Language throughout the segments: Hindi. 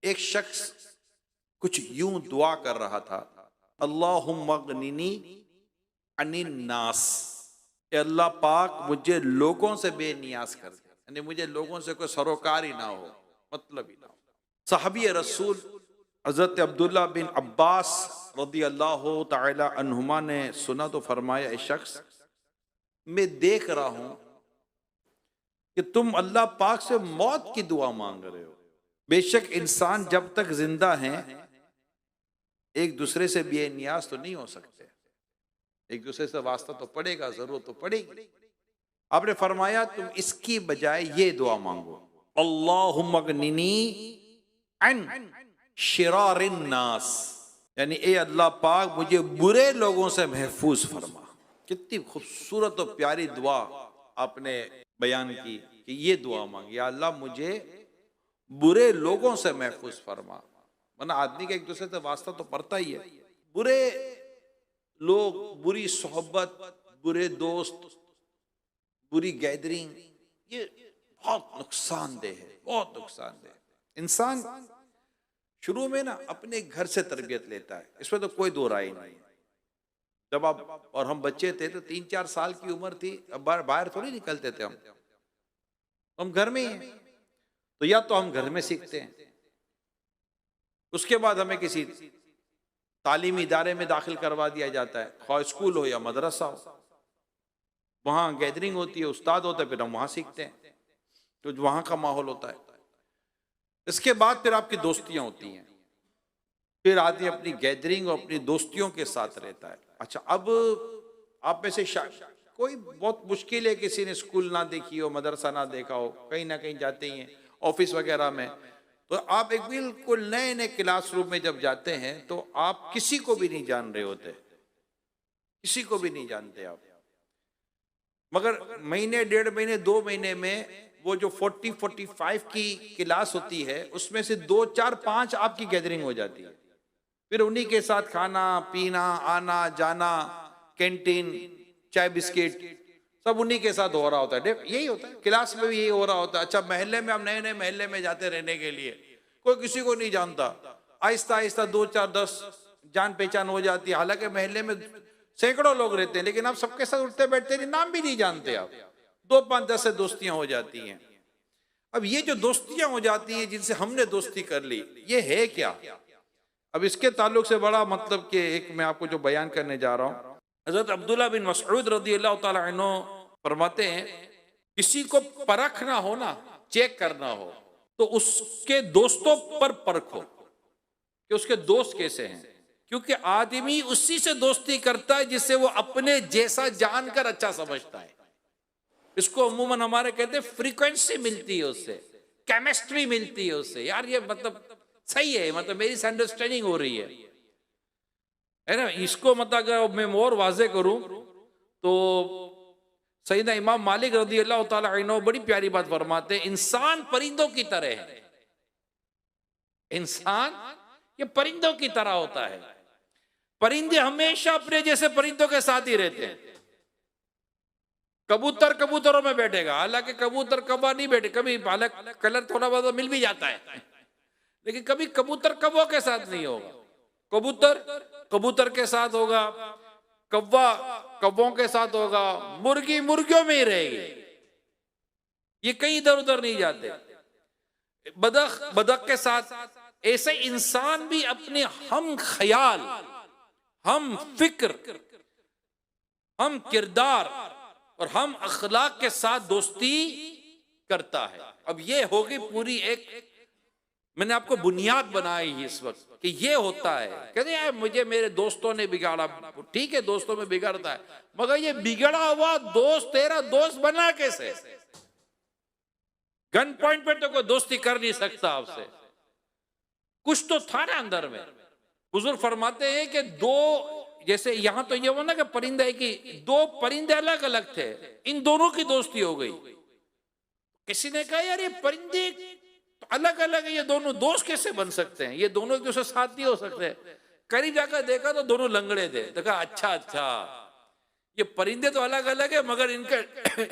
एक शख्स कुछ यूं दुआ कर रहा था, अल्लाहुम्मा अगनिनी अनिन नास, अल्लाह पाक मुझे लोगों से बेनियाज कर दे, यानी मुझे लोगों से कोई सरोकार ही ना हो, मतलब ही ना हो। सहाबी रसूल हजरत अब्दुल्ला बिन अब्बास रदी अल्लाह तआला अन्हुमा ने सुना तो फरमाया, ए शख्स, मैं देख रहा हूं कि तुम अल्लाह पाक से मौत की दुआ मांग रहे हो। बेशक इंसान जब तक जिंदा हैं एक दूसरे से बेनियाज तो नहीं हो सकते, एक दूसरे से वास्ता तो पड़ेगा, जरूरत तो पड़ेगी। आपने फरमाया तुम इसकी बजाय ये दुआ मांगो, अल्लाहुम्मा अगनिनी अन शिरारिन नास, यानी ए अल्लाह पाक मुझे बुरे लोगों से महफूज फरमा। कितनी खूबसूरत और प्यारी दुआ आपने बयान की कि ये दुआ मांगी, या अल्लाह मुझे बुरे लोगों से महफूज फरमा। वरना आदमी का एक दूसरे से वास्ता तो पड़ता ही है। बुरे लोग, बुरी सोहबत, बुरे दोस्त, बुरी गैदरिंग, ये बहुत नुकसानदेह है, बहुत नुकसानदेह। इंसान शुरू में ना अपने घर से तरबियत लेता है, इसमें तो कोई दो राय नहीं। जब आप और हम बच्चे थे तो 3-4 साल की उम्र थी, अब बाहर थोड़ी निकलते थे, हम घर में ही हैं, तो या तो हम घर में सीखते हैं, उसके बाद हमें किसी तालीमी इदारे में दाखिल करवा दिया जाता है, खा स्कूल हो या मदरसा हो, वहां गैदरिंग होती है, उस्ताद होता है, फिर हम वहां सीखते हैं, तो वहां का माहौल होता है। इसके बाद फिर आपकी दोस्तियां होती हैं, फिर आदमी अपनी गैदरिंग और अपनी दोस्तियों के साथ रहता है। अच्छा, अब आप में से कोई बहुत मुश्किल है किसी ने स्कूल ना देखी हो, मदरसा ना देखा हो, कहीं ना कहीं जाते ही हैं ऑफिस वगैरह में, तो आप एक बिल्कुल नए नए क्लासरूम में जब जाते हैं तो आप किसी को भी नहीं जान रहे होते, किसी को भी नहीं जानते आप, मगर महीने, 1.5 महीने, 2 महीने में वो जो 40-45 की क्लास होती है उसमें से 2, 4, 5 आपकी गैदरिंग हो जाती है। फिर उन्हीं के साथ खाना पीना, आना जाना, कैंटीन, चाय बिस्किट, सब उन्हीं के साथ हो रहा होता है। यही होता है, क्लास में भी यही हो रहा होता है। अच्छा, मोहल्ले में, हम नए नए मोहल्ले में जाते रहने के लिए, कोई किसी को नहीं जानता, आहिस्ता आहिस्ता 2, 4, 10 जान पहचान हो जाती है। हालांकि मोहल्ले में सैकड़ों लोग रहते हैं, लेकिन आप सबके साथ उठते बैठते नहीं, नाम भी नहीं जानते आप। 2, 5, 10 से दोस्तियां हो जाती हैं। अब ये जो दोस्तियां हो जाती हैं जिनसे हमने दोस्ती कर ली, ये है क्या? अब इसके ताल्लुक से बड़ा मतलब कि एक मैं आपको जो बयान करने जा रहा हूं, हजरत अब्दुल्ला बिन मसऊद रज़ियल्लाहु ताला अन्हु फरमाते हैं, किसी को परखना हो ना, चेक करना हो, तो उसके दोस्तों पर परखो कि उसके दोस्त कैसे हैं, क्योंकि आदमी उसी से दोस्ती करता है जिससे वो अपने जैसा जानकर अच्छा समझता है। इसको अमूमन हमारे कहते हैं फ्रीक्वेंसी मिलती है उससे, केमिस्ट्री मिलती है उससे। यार ये मतलब सही है, मतलब मेरी अंडरस्टैंडिंग हो रही है ना। इसको मतलब अगर मैं और वाजे करूं तो सैयदना इमाम मालिक रज़ी अल्लाह ताला अन्हु बड़ी प्यारी बात फरमाते हैं, इंसान परिंदों की तरह है। इंसान ये परिंदों की तरह होता है। परिंदे हमेशा अपने जैसे परिंदों के साथ ही रहते हैं। कबूतर कबूतरों में बैठेगा, हालांकि कबूतर कौवा नहीं बैठे, कभी हालांकि कलर थोड़ा बहुत मिल भी जाता है, लेकिन कभी कबूतर कौवों के साथ नहीं होगा। कबूतर कबूतर के साथ होगा, कौवा कौवों के साथ होगा, मुर्गी मुर्गियों में ही रहेगी, ये कहीं इधर उधर नहीं जाते। बदख बदख के साथ। ऐसे इंसान भी अपने हम ख्याल, हम फिक्र, हम किरदार और हम अखलाक के साथ दोस्ती करता है। अब ये होगी पूरी एक, मैंने आपको बुनियाद बनाई है इस वक्त कि ये होता है। कहते हैं मुझे मेरे दोस्तों ने बिगाड़ा, ठीक है दोस्तों में बिगड़ता है, मगर ये बिगड़ा हुआ दोस्त तेरा दोस्त बना कैसे? गन पॉइंट पे तो कोई दोस्ती कर नहीं सकता आपसे, कुछ तो था ना अंदर में। हुजूर फरमाते हैं कि दो, जैसे यहां तो ये हो ना कि परिंदे की, 2 परिंदे अलग अलग थे, इन दोनों की दोस्ती हो गई। किसी ने कहा यार ये परिंदे तो अलग अलग है, ये दोनों दोस्त कैसे बन सकते हैं? ये दोनों एक दूसरे साथ नहीं हो सकते। करीब जाकर देखा तो दोनों लंगड़े थे। देखा अच्छा अच्छा, ये परिंदे तो अलग अलग है, मगर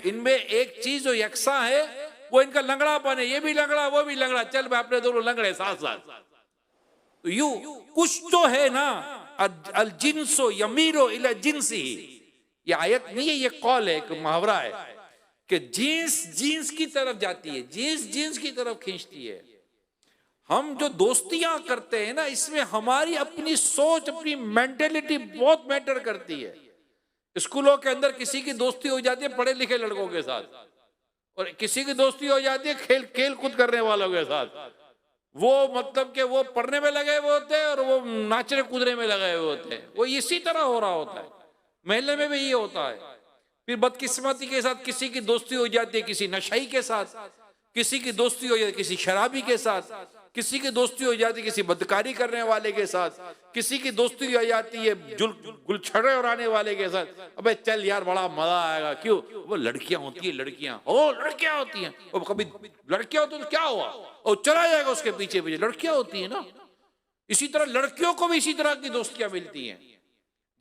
इनमें एक चीज जो यकसा है वो इनका लंगड़ापन है। ये भी लंगड़ा वो भी लंगड़ा, चल मैं अपने दोनों लंगड़े साथ साथ। तो यू कुछ तो है ना, अल जिन्सो यमीरो इला जिन्सी, ये आयत नहीं है, ये कौल है, एक मुहावरा है कि जीन्स जीन्स की तरफ जाती है, जीन्स जीन्स की तरफ खींचती है। हम जो दोस्तियां करते हैं ना, इसमें हमारी अपनी सोच, अपनी मेंटेलिटी बहुत मैटर करती है। स्कूलों के अंदर किसी की दोस्ती हो जाती है पढ़े लिखे लड़कों के साथ, और किसी की दोस्ती हो जाती है खेल कूद करने वालों के साथ। वो मतलब कि वो पढ़ने में लगे हुए होते हैं और वो नाचने कूदने में लगे हुए होते हैं। वो इसी तरह हो रहा होता है, महल्ले में भी ये होता है। फिर बदकिस्मती के साथ किसी की दोस्ती हो जाती है किसी नशाई के साथ, किसी की दोस्ती हो जाती है किसी शराबी के साथ, किसी की दोस्ती हो जाती है किसी बदकारी करने वाले के साथ, किसी की दोस्ती हो जाती है गुलछड़े उड़ाने वाले के साथ। अबे चल यार बड़ा मजा आएगा, क्यों? वो लड़कियां होती है, लड़कियां होती हैं। वो कभी लड़कियां होती तो क्या हुआ, और चला जाएगा उसके पीछे पीछे, लड़कियां होती है ना। इसी तरह लड़कियों को भी इसी तरह की दोस्तियां मिलती हैं।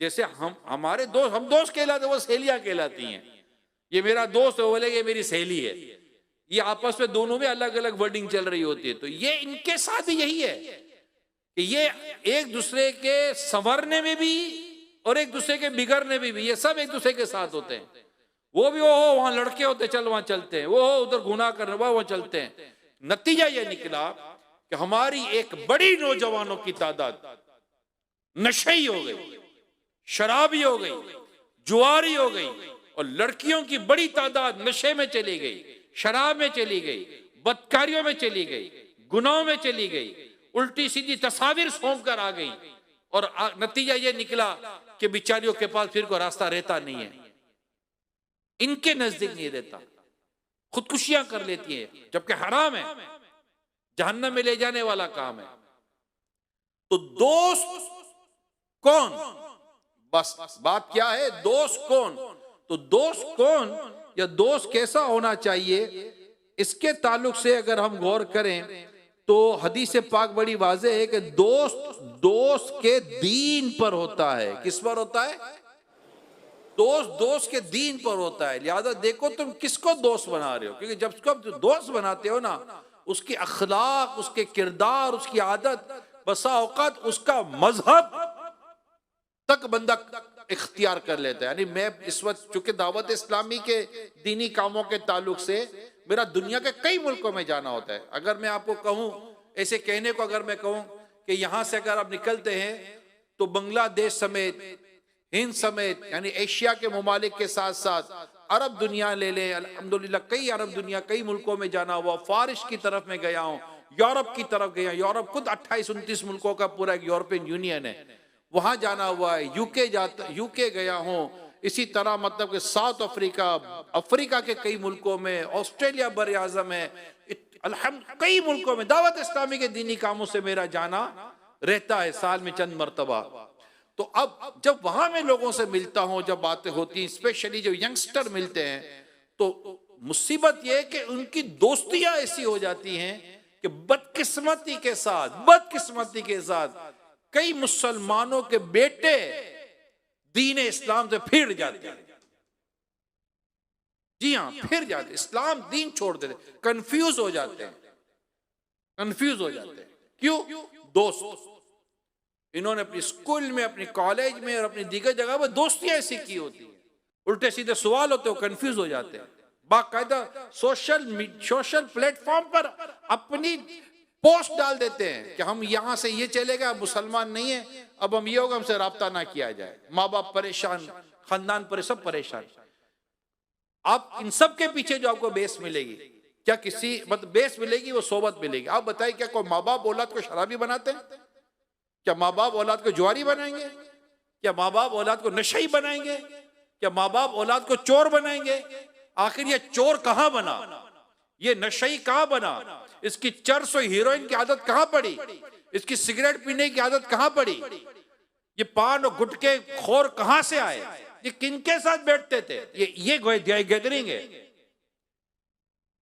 जैसे हमारे दोस्त, हम दोस्त कहलाते, वो सहेलियां कहलाती हैं। ये मेरा दोस्त है, वो बोले ये मेरी सहेली है। ये आपस में दोनों में अलग अलग वर्डिंग चल रही होती है। तो ये इनके साथ भी यही है कि ये एक दूसरे के संवरने में भी और एक दूसरे के बिगड़ने में भी, ये सब एक दूसरे के साथ होते हैं। वो भी वो वहां लड़के होते, चल वहां चलते हैं, वो उधर गुनाह करने वहां चलते हैं। नतीजा ये निकला कि हमारी एक बड़ी नौजवानों की तादाद नशई हो गई, शराबी हो गई, जुआरी हो गई, और लड़कियों की बड़ी तादाद नशे में चली गई, शराब में चली गई, बदकारियों में चली गई, गुनाहों में चली गई, उल्टी सीधी तस्वीर सौंप कर आ गई। और नतीजा ये निकला कि बिचारियों के पास फिर कोई रास्ता रहता नहीं है, इनके नजदीक नहीं रहता, खुदकुशियां कर लेती है, जबकि हराम है, जहन्नम में ले जाने वाला काम है। तो दोस्त कौन, बस बात क्या है, दोस्त कौन? तो दोस्त कौन या दोस्त कैसा होना चाहिए, इसके ताल्लुक से अगर हम गौर करें तो हदीस पाक बड़ी वाज़ेह है कि दोस्त के दीन पर होता है। किस पर होता है? दोस्त के दीन पर होता है। लिहाजा देखो तुम किसको दोस्त बना रहे हो, क्योंकि जब उसको दोस्त बनाते हो ना, उसकी अखलाक, उसके किरदार, उसकी आदत, बसा औकात उसका मजहब तक बंदा इख्तियार कर लेता है। यानी मैं इस वक्त चूंकि दावत इस्लामी के दीनी कामों के ताल्लुक से मेरा दुनिया के कई मुल्कों में जाना होता है। अगर मैं आपको कहूं, ऐसे कहने को अगर मैं कहूं कि यहां से अगर आप निकलते हैं तो बांग्लादेश समेत, हिंद समेत, यानी एशिया के ममालिक के साथ साथ अरब दुनिया ले लें, अल्हम्दुलिल्लाह कई अरब दुनिया कई मुल्कों में जाना हुआ। फारिश की तरफ में गया हूँ, यूरोप की तरफ गया, यूरोप खुद 28-29 मुल्कों का पूरा एक यूरोपियन यूनियन है, वहां जाना हुआ है। यूके गया हूं, इसी तरह मतलब कि साउथ अफ्रीका के कई मुल्कों में, ऑस्ट्रेलिया बर आज़म है, कई मुल्कों में दावत इस्लामी के दीनी कामों से मेरा जाना रहता है, साल में चंद मरतबा। तो अब जब वहां मैं लोगों से मिलता हूं, जब बातें होती हैं, स्पेशली जो यंगस्टर मिलते हैं, तो मुसीबत यह है कि उनकी दोस्तियां ऐसी हो जाती हैं कि बदकिस्मती के साथ कई मुसलमानों के बेटे दीन इस्लाम से फिर जाते हैं। जी हाँ, फिर जाते, इस्लाम दीन छोड़ देते, कंफ्यूज हो जाते हैं। क्यों? दोस्त, इन्होंने अपनी स्कूल में, अपनी कॉलेज में और अपनी दीगर जगह पर दोस्तियां ऐसी की होती है, उल्टे सीधे सवाल होते हो, कंफ्यूज हो जाते हैं। बाकायदा सोशल प्लेटफॉर्म पर अपनी पोस्ट डाल देते हैं कि हम यहां से ये चले गए, मुसलमान नहीं है, अब हम ये होगा, हमसे राब्ता ना किया जाए। माँ बाप परेशान, खानदान पर सब परेशान। आप इन सब के पीछे जो आपको बेस मिलेगी, क्या किसी मतलब बेस मिलेगी, वो सोबत मिलेगी। आप बताइए, क्या कोई माँ बाप औलाद को शराबी बनाते हैं? क्या माँ बाप औलाद को जुआरी बनाएंगे? क्या माँ बाप औलाद को नशई बनाएंगे? क्या माँ बाप औलाद को चोर बनाएंगे? आखिर ये चोर कहां बना, ये नशई कहां बना, इसकी चर्स और हीरोइन की आदत कहां पड़ी, इसकी सिगरेट पीने की आदत कहां पड़ी, ये पान और गुटके खोर कहां से आए, ये किनके साथ बैठते थे, ये गैदरिंग है,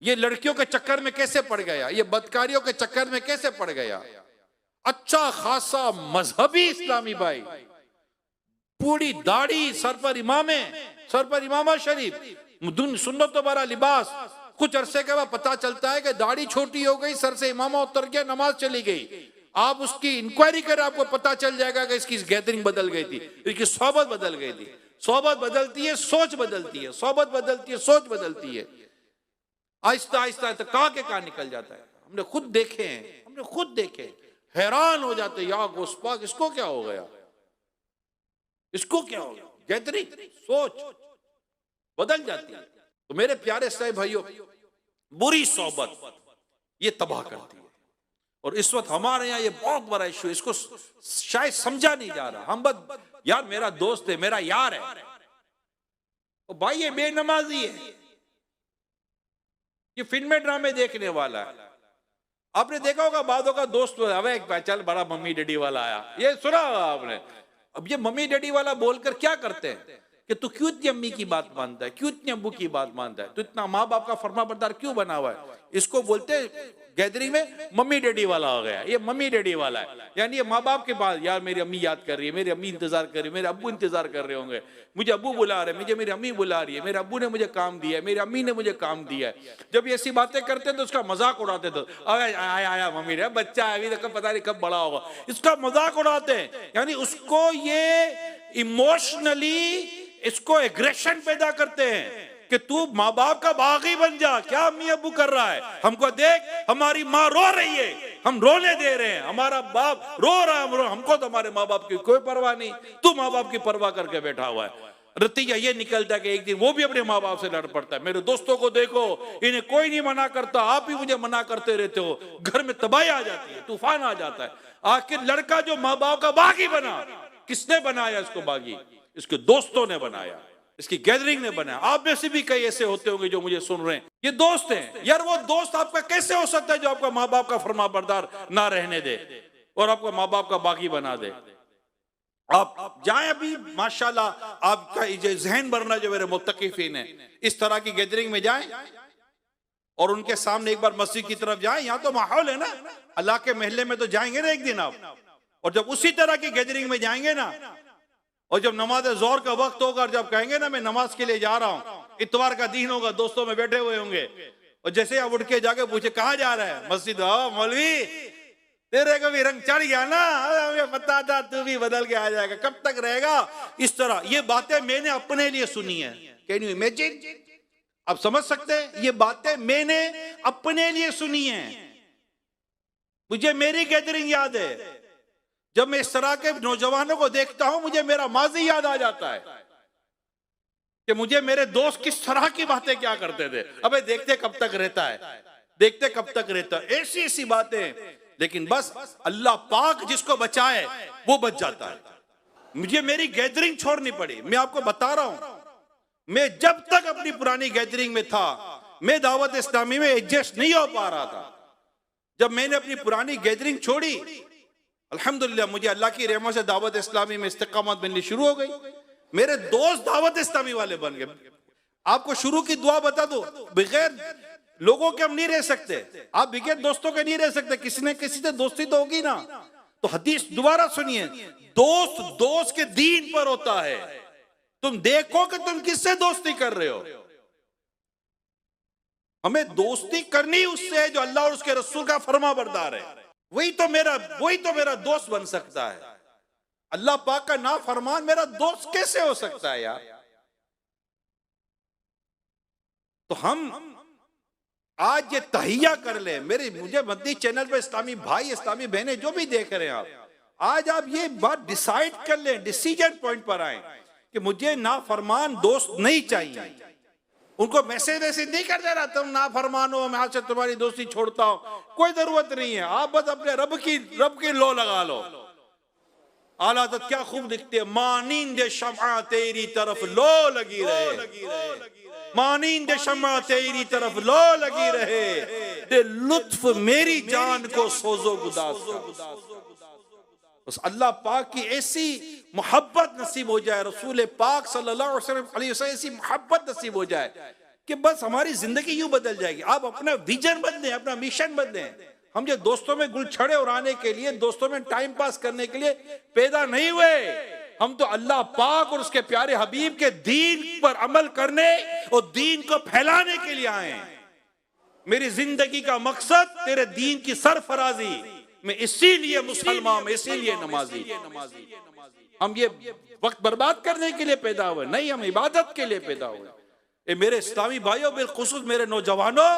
ये लड़कियों के चक्कर में कैसे पड़ गया, ये बदकारियों के चक्कर में कैसे पड़ गया। अच्छा खासा मजहबी इस्लामी भाई, पूरी दाढ़ी, सर पर इमामा शरीफ, सुन्नत वाला लिबास। कुछ अरसे के बाद पता चलता है कि दाढ़ी छोटी हो गई, सर से इमामा उतर गया, नमाज चली गई। आप उसकी इंक्वायरी करें, आपको पता चल जाएगा कि इसकी गैदरिंग बदल गई थी, इसकी सोबत बदल गई थी। सोबत बदलती है, सोच बदलती है, सोबत बदलती है, सोच बदलती है। आहिस्ता आहिस्ता तो कहां के कहां निकल जाता है। हमने खुद देखे हैं, हमने खुद देखे, हैरान हो जाते, या गोस्पाक इसको क्या हो गया, इसको क्या हो गया। गैदरिंग, सोच बदल जाती है। तो मेरे प्यारे साहब भाइयों, बुरी सोबत ये तबाह करती है। और इस वक्त हमारे यहाँ ये बहुत बड़ा इशू है, इसको शायद समझा नहीं जा रहा। हम बस यार मेरा दोस्त है, मेरा यार है, और भाई ये बेनमाजी है, ये फिल्में ड्रामे देखने वाला है। आपने देखा होगा बादों का दोस्त, अबे चल बड़ा मम्मी डैडी वाला आया, ये सुना होगा आपने। अब ये मम्मी डैडी वाला बोलकर क्या करते हैं कि तू क्यों इतनी अम्मी की बात मानता है, क्यों इतनी अब्बू की बात मानता है, तू इतना माँ बाप का फरमाबरदार क्यों बना हुआ है। इसको बोलते गैदरिंग में मम्मी डैडी वाला हो गया, ये मम्मी डैडी वाला है। यानी ये माँ बाप के पास, यार मेरी अम्मी याद कर रही है, मेरी अम्मी इंतजार कर रही है, मेरे अब्बू इंतजार कर रहे होंगे, मुझे अब्बू बुला रहे हैं, मुझे मेरी अम्मी बुला रही है, मेरे अब्बू ने मुझे काम दिया है, मेरी अम्मी ने मुझे काम दिया है। जब ये ऐसी बातें करते हैं तो उसका मजाक उड़ाते थे, आया मम्मी रे, बच्चा है अभी तक, पता नहीं कब बड़ा होगा, इसका मजाक उड़ाते हैं। यानी उसको ये इमोशनली इसको एग्रेशन पैदा करते हैं कि तू माँ बाप का बागी बन जा। क्या अम्मी अब्बू कर रहा है, हमको देख, हमारी माँ रो रही है, हम रोने दे रहे हैं, हमारा बाप रो रहा है, हमको तो हमारे माँ बाप की कोई परवाह नहीं, तू माँ बाप की परवाह करके बैठा हुआ है। नतीजा ये निकलता है कि एक दिन वो भी अपने माँ बाप से लड़ पड़ता है। मेरे दोस्तों को देखो, इन्हें कोई नहीं मना करता, आप ही मुझे मना करते रहते हो, घर में तबाही आ जाती है, तूफान आ जाता है। आखिर लड़का जो माँ बाप का बागी बना, किसने बनाया इसको बागी? इसके दोस्तों ने बनाया, इसकी गैदरिंग ने बनाया। आप में से भी कई ऐसे होते होंगे जो मुझे सुन रहे हैं, ये दोस्त हैं। यार वो दोस्त आपका कैसे हो सकता है जो आपका माँ बाप का फरमाबरदार ना रहने दे और आपका माँ बाप का बागी बना दे। आप जाएं अभी, माशाल्लाह आपका ये जहन भरना जो मेरे मुत्तकीफीन है, इस तरह की गैदरिंग में जाएं और उनके सामने एक बार मस्जिद की तरफ जाएं। यहाँ तो माहौल है ना, अल्लाह के महल्ले में तो जाएंगे ना एक दिन आप, और जब उसी तरह की गैदरिंग में जाएंगे ना, और जब नमाज जोर का वक्त होगा, जब कहेंगे ना मैं नमाज के लिए जा रहा हूँ, इतवार का दिन होगा, दोस्तों में बैठे हुए होंगे, और जैसे आप उठ के जाके पूछे कहाँ जा रहा है, मस्जिद। मौलवी तेरे को भी रंग चढ़ गया ना, हमें पता था तू भी बदल के आ जाएगा, कब तक रहेगा इस तरह। ये बातें मैंने अपने लिए सुनी है। Can you imagine? आप समझ सकते हैं, ये बातें मैंने अपने लिए सुनी है। मुझे मेरी गैदरिंग याद है, जब मैं इस तरह के नौजवानों को देखता हूं मुझे मेरा माजी याद आ जाता है कि मुझे मेरे दोस्त किस तरह की बातें क्या करते थे। अबे देखते कब तक रहता है, देखते कब तक रहता है, ऐसी ऐसी बातें। लेकिन बस अल्लाह पाक जिसको बचाए वो बच जाता है। मुझे मेरी गैदरिंग छोड़नी पड़ी। मैं आपको बता रहा हूं, मैं जब तक अपनी पुरानी गैदरिंग में था, मैं दावत इस्लामी में एडजस्ट नहीं हो पा रहा था। जब मैंने अपनी पुरानी गैदरिंग छोड़ी, अल्हम्दुलिल्लाह मुझे अल्लाह की रहमत से दावत इस्लामी में इस्तिकामत मिलनी शुरू हो गई। मेरे दोस्त दावत इस्लामी वाले बन गए। आपको शुरू की दुआ बता दो, बगैर लोगों के हम नहीं रह सकते, आप बगैर दोस्तों के नहीं रह सकते, किसी न किसी से दोस्ती तो होगी ना। तो हदीस दोबारा सुनिए, दोस्त दोस्त के दीन पर होता है। तुम देखो कि तुम किससे दोस्ती कर रहे हो। हमें दोस्ती करनी उससे है जो अल्लाह और उसके रसूल का फरमाबरदार है। वही तो मेरा दोस्त बन सकता है। अल्लाह पाक का नाफरमान मेरा दोस्त कैसे हो सकता है यार? तो हम आज ये तहिया कर ले। मुझे मदनी चैनल पर इस्लामी भाई, इस्लामी बहनें जो भी देख रहे हैं आप, आज आप ये बात डिसाइड कर लें, डिसीजन पॉइंट पर आए कि मुझे नाफरमान दोस्त नहीं चाहिए। उनको मैसेज नहीं कर दे रहा तुम नाफरमान हो, मैं आज से तुम्हारी दोस्ती छोड़ता हूं, कोई जरूरत नहीं है। आप बस अपने रब की लो लगा लो। आला तो क्या खूब दिखते हैं, मानींद शमा तेरी तरफ लो लगी रहे, मानींद शमा तेरी तरफ लो लगी रहे, दे लुत्फ मेरी जान को सोजो गुदास। बस अल्लाह पाक की ऐसी मोहब्बत नसीब हो जाए, रसूल पाक सल्लल्लाहु अलैहि वसल्लम ऐसी मोहब्बत नसीब हो जाए कि बस हमारी जिंदगी यूं बदल जाएगी। आप अपना विजन बदलें, अपना मिशन बदलें। हम जो दोस्तों में गुलछड़े उड़ाने के लिए, दोस्तों में टाइम पास करने के लिए पैदा नहीं हुए। हम तो अल्लाह पाक और उसके प्यारे हबीब के दीन पर अमल करने और दीन को फैलाने के लिए आए। मेरी जिंदगी का मकसद तेरे दीन की सरफराजी, मैं इसीलिए मुसलमान, इसीलिए नमाजी। हम ये वक्त बर्बाद करने के लिए पैदा हुए नहीं, हम इबादत के लिए पैदा हुए। ये मेरे इस्लामी भाइयों, बिलखुसूस मेरे नौजवानों,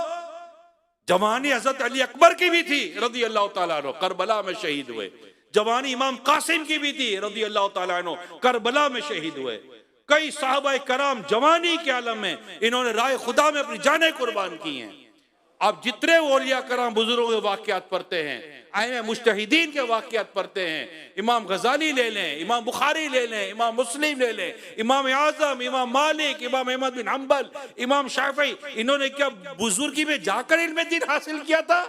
जवानी हजरत अली अकबर की भी थी रदी अल्लाह तआला अन्हु, करबला में शहीद हुए। जवानी इमाम कासिम की भी थी रदी अल्लाह तआला अन्हु, करबला में शहीद हुए। कई साहबा कराम जवानी के आलम में इन्होंने राह खुदा में अपनी जानें कुर्बान की हैं। आप जितने औलिया कराम बुजुर्गों के वाकयात पढ़ते हैं, आइमे मुज्तहिदीन के वाकयात पढ़ते हैं, इमाम गजाली ले लें, इमाम बुखारी ले लें, इमाम मुस्लिम ले लें, इमाम आजम, इमाम मालिक, इमाम अहमद बिन हम्बल, इमाम शाफी, इन्होंने क्या बुजुर्गी में जाकर इल्म दीन हासिल किया था?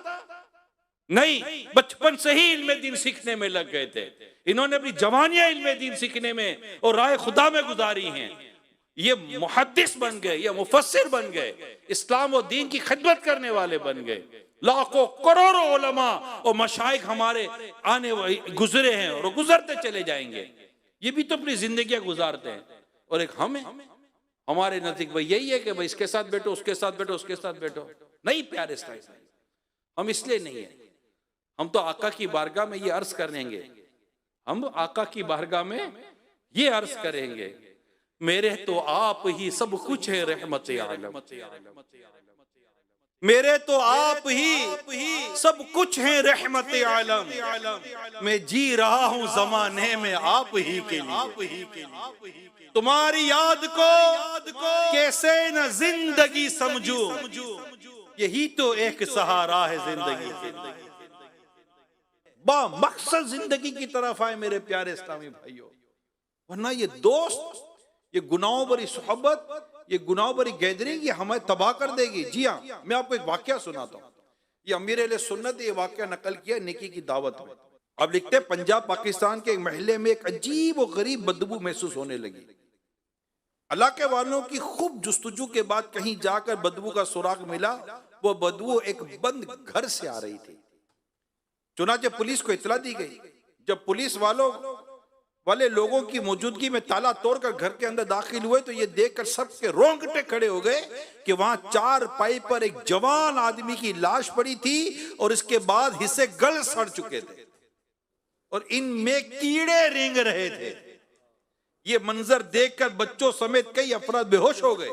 नहीं, बचपन से ही इल्म दीन सीखने में लग गए थे। इन्होंने अपनी जवानियां इल्म दीन सीखने में और राह खुदा में गुजारी हैं। ये मुहद्दिस बन गए, ये मुफस्सिर बन गए, इस्लाम और दीन की खिदमत करने वाले बन गए। लाखों करोड़ों उलमा और मशाइख हमारे आने गुजरे हैं और गुजरते चले जाएंगे। ये भी तो अपनी जिंदगी गुजारते हैं। और एक हम हैं, हमारे नजदीक भाई यही है कि भाई इसके साथ बैठो, उसके साथ बैठो, उसके साथ बैठो। नहीं प्यारे साहब, हम इसलिए नहीं है। हम तो आका की बारगाह में ये अर्ज करेंगे, हम आका की बारगाह में ये अर्ज करेंगे, मेरे तो आप ही सब कुछ है रहमत आलम, मेरे तो आप ही सब कुछ है रहमत आलम, मैं जी रहा हूं जमाने में आप ही के लिए, तुम्हारी याद को कैसे न जिंदगी समझूं, यही तो एक सहारा है जिंदगी। बा मकसद जिंदगी की तरफ आए मेरे प्यारे इस्लामी भाइयों, वरना ये दोस्त, ये गुनाहों भरी सोहबत, ये गुनाहों भरी गैदरिंग, ये हमें तबाह कर देगी। जी हाँ, मैं आपको एक वाकया सुनाता हूँ। ये अमीर अहले सुन्नत ये वाकया नकल किया नेकी की दावत में। अब लिखते हैं, पंजाब पाकिस्तान के एक महल्ले में एक अजीब और गरीब बदबू महसूस होने लगी। इलाके वालों की खूब जुस्तजू के बाद कहीं जाकर बदबू का सुराग मिला। वो बदबू एक बंद घर से आ रही थी। चुनांचे पुलिस को इतला दी गई। जब पुलिस वाले लोगों की मौजूदगी में ताला तोड़कर घर के अंदर दाखिल हुए तो ये देखकर सबके रोंगटे खड़े हो गए कि वहां चारपाई पर एक जवान आदमी की लाश पड़ी थी और इसके बाद हिस्से गल सड़ चुके थे और इनमें कीड़े रेंग रहे थे। ये मंजर देखकर बच्चों समेत कई अफराद बेहोश हो गए।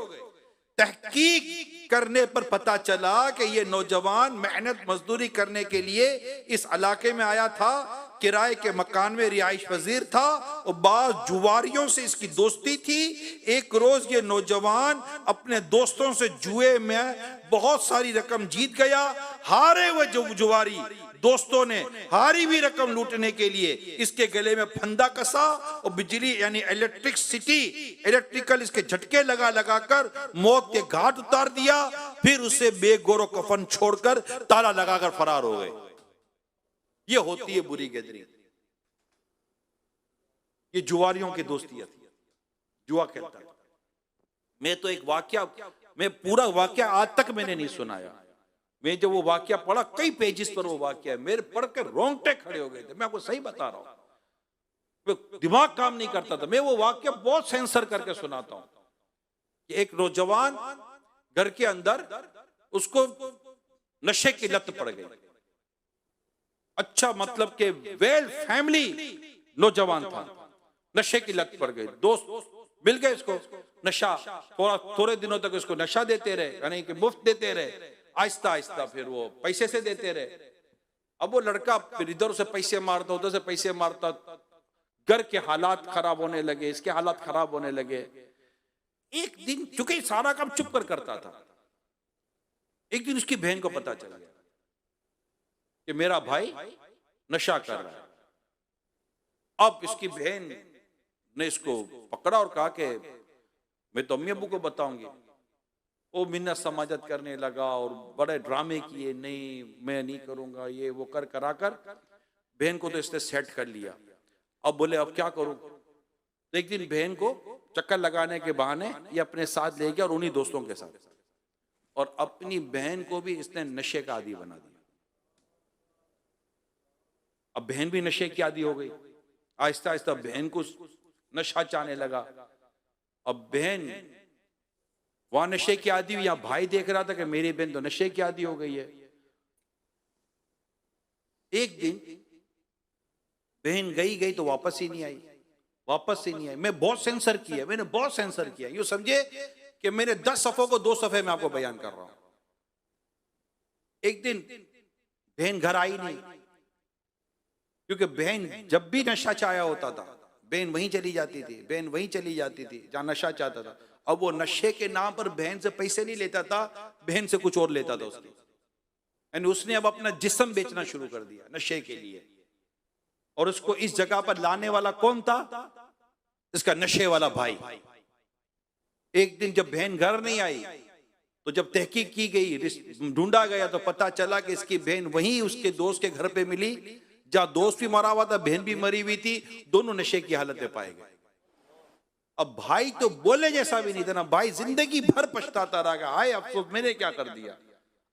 तहकीक करने पर पता चला कि ये नौजवान मेहनत मजदूरी करने के लिए इस इलाके में आया था। किराए के मकान में रिहाइश पजीर था और बाज जुआरियों से इसकी दोस्ती थी। एक रोज ये नौजवान अपने दोस्तों से जुए में बहुत सारी रकम जीत गया। हारे हुए जुआरी दोस्तों ने हारी हुई रकम लूटने के लिए इसके गले में फंदा कसा और बिजली यानी इलेक्ट्रिकल इसके झटके लगा लगाकर मौत के घाट उतार दिया। फिर उसे बेगोरो कफन छोड़कर ताला लगाकर फरार हो गए। ये होती है बुरी गैदरी, ये जुआरियों की दोस्तियां थी। जुआ खेलता था। मैं तो एक वाकया, मैं पूरा वाकया आज तक मैंने नहीं सुनाया। मैं जब वो वाकया पढ़ा, कई पेजेस पर वो वाकया, मेरे पढ़कर रोंगटे खड़े हो गए थे। मैं आपको सही बता रहा हूं, दिमाग काम नहीं करता था। मैं वो वाकया बहुत सेंसर करके सुनाता हूं कि एक नौजवान घर के अंदर उसको नशे की लत पड़ गई। अच्छा मतलब कि वेल फैमिली नौजवान था, नशे की लत पड़ गई। दोस्त मिल गए इसको, नशा थोड़े दिनों तक इसको नशा देते रहे, यानी कि मुफ्त देते रहे। आहिस्ता आहिस्ता फिर वो पैसे से देते रहे। अब वो लड़का फिर इधर से पैसे मारता, उधर से पैसे मारता। घर के हालात खराब होने लगे, इसके हालात खराब होने लगे। एक दिन चूंकि सारा काम चुप कर करता था, एक दिन उसकी बहन को पता चल गया कि मेरा भाई नशा कर रहा है। अब इसकी बहन ने इसको पकड़ा और कहा कि मैं तो अम्मी अब्बू को बताऊंगी। वो मिन्नत समाजत करने लगा और बड़े ड्रामे किए, नहीं मैं नहीं करूंगा, ये वो कर कराकर बहन को तो इसने सेट कर लिया। अब बोले अब क्या करूं। तो एक दिन बहन को चक्कर लगाने के बहाने ये अपने साथ ले गया और उन्हीं दोस्तों के साथ, और अपनी बहन को भी इसने नशे का आदी बना दिया। अब बहन भी नशे की आदी हो गई। आहिस्ता आहिस्ता बहन को नशा चाहने लगा। अब बहन वहां नशे की आदी हुई, यहां भाई देख रहा था कि मेरी बहन तो नशे की आदी हो गई है। एक दिन बहन गई तो वापस ही नहीं आई, वापस ही नहीं आई। मैं बहुत सेंसर किया, मैंने बहुत सेंसर किया, यूं समझे कि मैंने 10 सफ़ों को 2 सफ़े में आपको बयान कर रहा हूं। एक दिन बहन घर आई नहीं, क्योंकि बहन जब भी नशा चाया होता था बहन वहीं चली जाती थी, बहन वहीं चली जाती थी जहां नशा चाहता था। अब वो नशे के नाम पर बहन से पैसे नहीं लेता था, बहन से कुछ और लेता था उसके, यानी उसने अब अपना जिस्म बेचना शुरू कर दिया नशे के लिए। और उसको इस जगह पर लाने वाला कौन था? इसका नशे वाला भाई। एक दिन जब बहन घर नहीं आई तो जब तहकीक की गई, ढूंढा गया, तो पता चला कि इसकी बहन वहीं उसके दोस्त के घर पे मिली, जहां दोस्त भी मरा हुआ था, बहन भी मरी हुई थी, दोनों नशे की हालत में पाए गए। अब भाई तो बोले जैसा भी नहीं था ना, भाई जिंदगी भर पछताता रहा, हाय अफसोस मैंने क्या कर दिया।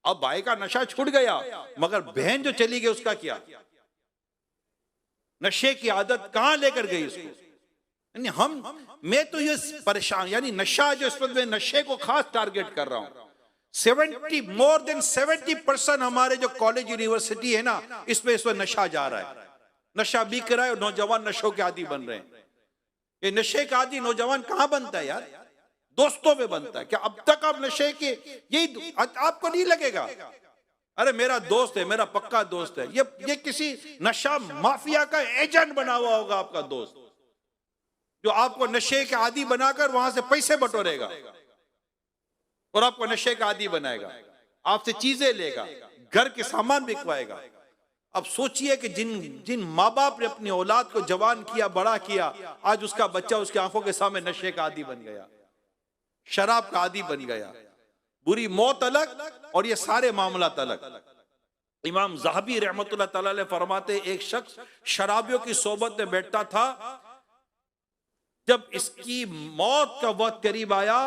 अब भाई का नशा छूट गया, मगर बहन जो चली गई उसका क्या? नशे की आदत कहां लेकर गई उसको? मैं तो ये परेशान, यानी नशा जो इस वक्त मैं नशे को खास टारगेट कर रहा हूं। more than 70% हमारे जो कॉलेज यूनिवर्सिटी है ना, इसमें इस वक्त नशा जा रहा है, नशा बिक रहा है और नौजवान नशों के आदी बन रहे हैं। ये नशे का आदी नौजवान कहां बनता है यार? दोस्तों में बनता है। क्या अब तक आप नशे के यही आपको नहीं लगेगा? अरे मेरा दोस्त है, मेरा पक्का दोस्त है, ये किसी नशा माफिया का एजेंट बना हुआ होगा आपका दोस्त, जो आपको नशे के आदी बनाकर वहां से पैसे बटोरेगा और आपको नशे का आदी बनाएगा, आपसे चीजें लेगा, घर के सामान बिकवाएगा। अब सोचिए कि जिन माँ बाप ने अपनी औलाद को जवान किया, बड़ा किया, आज उसका बच्चा उसकी आंखों के सामने नशे का आदी बन गया, शराब का आदी बन गया। बुरी मौत अलग और ये सारे मामला अलग। इमाम ज़हाबी रहमतुल्लाह तआला अलैह फरमाते, एक शख्स शराबियों की सोबत में बैठता था, जब इसकी मौत का वक्त करीब आया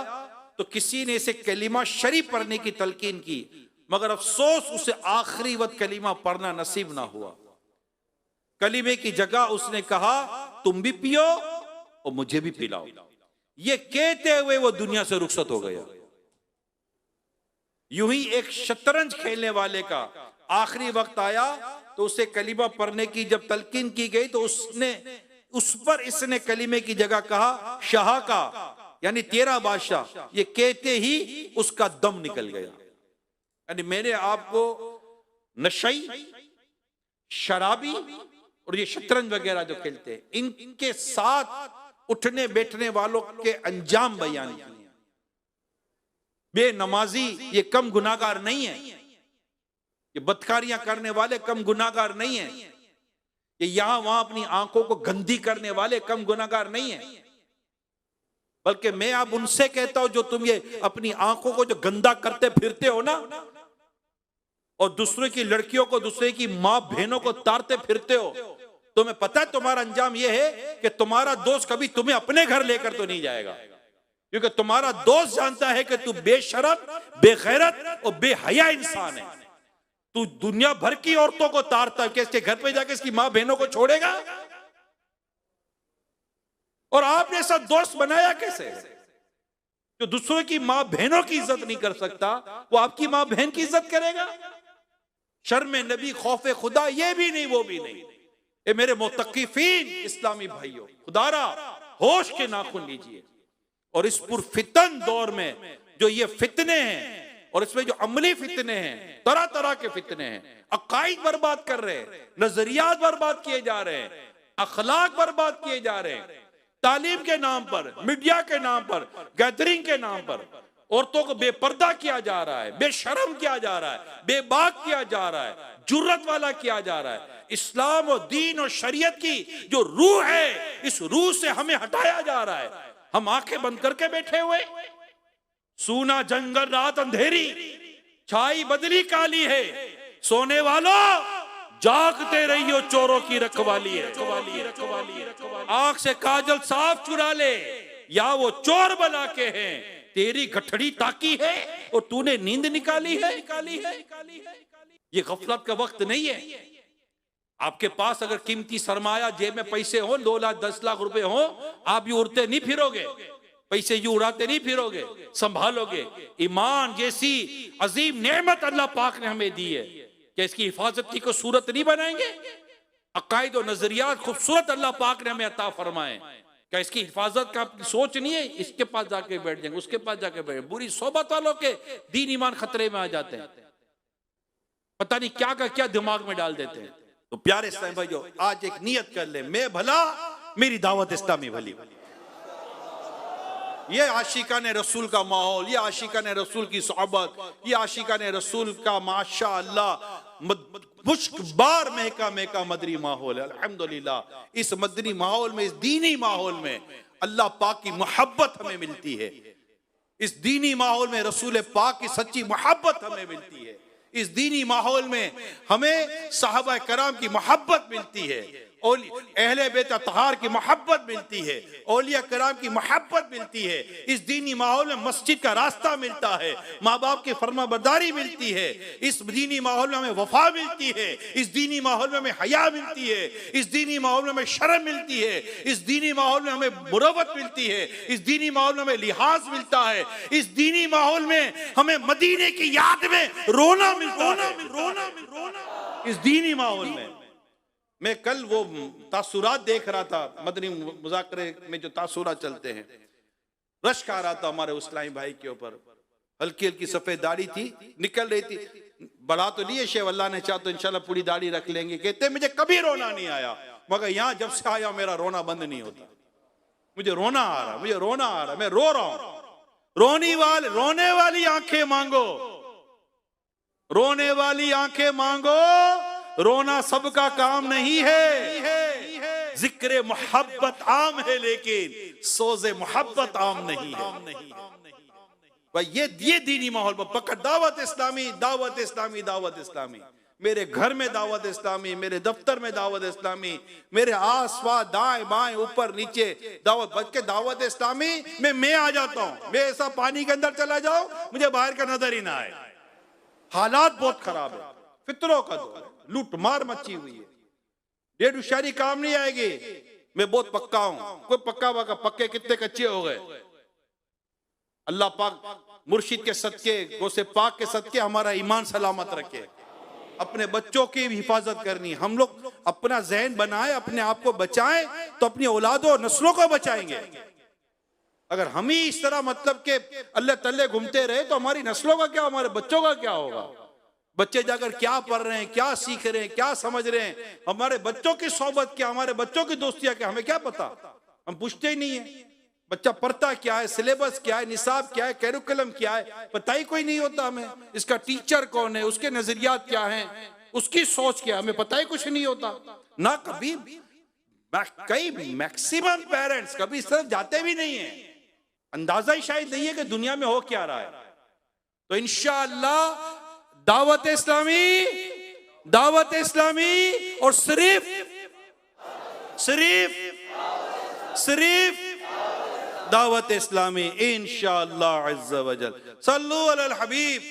तो किसी ने इसे कलीमा शरीफ पढ़ने की तलकीन की, मगर अफसोस उसे आखिरी वक्त कलीमा पढ़ना नसीब ना हुआ। कलीमे की जगह उसने कहा, तुम भी पियो और मुझे भी पिलाओ। ये कहते हुए वो दुनिया से रुखसत हो गया। यूं ही एक शतरंज खेलने वाले का आखिरी वक्त आया तो उसे कलीमा पढ़ने की जब तलकीन की गई तो उस पर इसने कलीमे की जगह कहा, शाह का, यानी तेरा बादशाह। ये कहते ही उसका दम निकल गया। यानी मैंने आपको नशई, शराबी और ये शतरंज वगैरह जो खेलते हैं, इनके साथ उठने बैठने वालों के अंजाम बयान किए। बेनमाजी ये कम गुनाहगार नहीं है, ये बदकारियां करने वाले कम गुनाहगार नहीं है, ये यहां वहां अपनी आंखों को गंदी करने वाले कम गुनाहगार नहीं है। बल्कि मैं अब उनसे कहता हूं जो तुम ये अपनी आंखों को जो गंदा करते फिरते हो ना, और दूसरे की लड़कियों को, दूसरे की मां बहनों को तारते फिरते हो, तुम्हें पता है तुम्हारा अंजाम यह है कि तुम्हारा दोस्त कभी तुम्हें अपने घर लेकर तो नहीं जाएगा, क्योंकि तुम्हारा दोस्त जानता है कि तू बेशरम, बेगैरत और बेहया इंसान है। तू दुनिया भर की औरतों को तारता है कि इसके घर पे जाके इसकी मां बहनों को छोड़ेगा। और आपने ऐसा दोस्त बनाया कैसे? जो दूसरों की मां बहनों की इज्जत नहीं कर सकता, वो आपकी मां बहन की इज्जत करेगा? शर्म नबी, खौफ खुदा, ये भी नहीं, वो भी नहीं। ये मेरे मुतक्किफीन इस्लामी भाइयों, खुदारा होश के नाखून लीजिए। और इस पुरफितन दौर में जो ये फितने हैं, और इसमें जो अमली फितने हैं, तरह तरह के फितने हैं, अकाईद बर्बाद कर रहे हैं, नजरियात बर्बाद किए जा रहे हैं, अखलाक बर्बाद किए जा रहे हैं, तालीम के नाम पर, मीडिया के नाम पर, गैदरिंग के नाम पर औरतों को बेपर्दा किया जा रहा है, बेशर्म किया जा रहा है, बेबाक किया जा रहा है, जुर्रत वाला किया जा रहा है। इस्लाम और दीन और शरीयत की जो रूह है, इस रूह से हमें हटाया जा रहा है। हम आंखें बंद करके बैठे हुए, सूना जंगल रात अंधेरी, छाई बदली काली है, सोने वालों जागते रहियो, चोरों की रखवाली है। आंख से काजल साफ चुरा ले, या वो चोर बना के हैं, तेरी गठड़ी ताकी है और तूने नींद निकाली है। ये गफलत का वक्त नहीं है। आपके पास अगर कीमती सरमाया, जेब में पैसे हो, 2 लाख 10 लाख रुपए हो, आप यूं उड़ते नहीं फिरोगे, पैसे यूं उड़ाते नहीं फिरोगे, संभालोगे। ईमान जैसी अजीम नेमत अल्लाह पाक ने हमें दी है कि क्या इसकी हिफाजत की कोई सूरत नहीं बनाएंगे? अकायद और नजरियात खूबसूरत अल्लाह पाक ने हमें अता फरमाए, क्या इसकी हिफाजत का आपकी सोच नहीं है? इसके पास जाके बैठ जाएंगे, उसके पास जाके बैठ, बुरी सोबत वालों के दीन ईमान खतरे में आ जाते हैं, पता नहीं क्या का क्या दिमाग में डाल देते हैं। तो प्यारे इस्लामी भाइयों, आज एक नियत कर ले, मैं भला मेरी दावत इस्लामी भली। ये आशिकान रसूल का माहौल, ये आशिकान रसूल की सोहबत, ये आशिकान रसूल का माशा अल्लाह मुश्कबार महका महका मदरी माहौल है। अल्हम्दुलिल्लाह इस मदनी माहौल में, इस दीनी माहौल में अल्लाह पाक की मोहब्बत हमें मिलती है। इस दीनी माहौल में रसूल पाक की सच्ची मोहब्बत हमें मिलती है। इस दीनी माहौल में हमें सहाबा कराम की मोहब्बत मिलती है, अहले बैत अतहार की मोहब्बत मिलती है, औलिया कराम की मोहब्बत मिलती है। इस दीनी माहौल में मस्जिद का रास्ता मिलता है, माँ बाप की फरमाबरदारी मिलती है। इस दीनी माहौल में हमें वफा मिलती है, इस दीनी माहौल में हमें हया मिलती है, इस दीनी माहौल में हमें शर्म मिलती है, इस दीनी माहौल में हमें मुरवत मिलती है, इस दीनी माहौल में हमें लिहाज मिलता है, इस दीनी माहौल में हमें मदीने की याद में रोना मिलता है। इस दीनी माहौल में मैं कल वो तासुरात देख रहा था, मदनी मुज़ाकरे में जो तासुरात चलते हैं, रश्क आ रहा था हमारे इस्लामी भाई के ऊपर। हल्की हल्की सफेद दाढ़ी थी, निकल रही थी, बढ़ा तो लिए शेव, अल्लाह ने चाहा तो इंशाल्लाह पूरी दाढ़ी रख लेंगे। कहते मुझे कभी रोना नहीं आया, मगर यहाँ जब से आया मेरा रोना बंद नहीं होता। मुझे रोना आ रहा, मुझे रोना आ रहा, मैं रो रहा हूं। रोने वाली आंखें मांगो, रोने वाली आंखें मांगो, रोना सबका काम नहीं है। जिक्र मोहब्बत आम है लेकिन सोज़े मोहब्बत आम नहीं है। भाई ये दीनी माहौल पर पकड़, दावत इस्लामी, दावत इस्लामी, दावत इस्लामी। मेरे घर में दावत इस्लामी, मेरे दफ्तर में दावत इस्लामी, मेरे आस पास दाएं बाएं ऊपर नीचे दावत। बच के दावत इस्लामी में मैं आ जाता हूं, मैं ऐसा पानी के अंदर चला जाऊं मुझे बाहर का नजर ही ना आए। हालात बहुत खराब है, फितरों का दौर है, लूट मार मची हुई है, डेढ़ हुशारी काम नहीं आएगी। मैं बहुत पक्का हूं, कोई पक्का बाका, पक्के कितने कच्चे हो गए। अल्लाह पाक मुर्शिद के सदके, गौसे पाक के सदके हमारा ईमान सलामत रखे। अपने बच्चों की भी हिफाजत करनी, हम लोग अपना जहन बनाए, अपने आप को बचाएं तो अपनी औलादों और नस्लों को बचाएंगे। अगर हम ही इस तरह मतलब के अल्लाह तल्ले घूमते रहे तो हमारी नस्लों का क्या, हमारे बच्चों का क्या होगा? बच्चे जाकर क्या पढ़ रहे हैं, क्या सीख रहे हैं, क्या समझ रहे हैं, हमारे बच्चों की सोबत क्या, हमारे बच्चों की दोस्तियां क्या, हमें क्या पता? हम पूछते ही नहीं है। बच्चा पढ़ता क्या है, सिलेबस क्या है, निसाब क्या है, कैरिकुलम क्या है, पता ही कोई नहीं होता हमें। इसका टीचर कौन है, उसके नजरियात क्या हैं, उसकी सोच क्या है, हमें पता ही कुछ नहीं होता ना। कभी कई मैक्सिमम पेरेंट्स कभी इस तरफ जाते भी नहीं है, अंदाजा ही शायद नहीं है कि दुनिया में हो क्या रहा है। तो इंशाअल्लाह दावत इस्लामी, दावत इस्लामी और सिर्फ दावत इस्लामी इंशाअल्लाह अज़्ज़ा वजल। सल्लु अलल हबीब।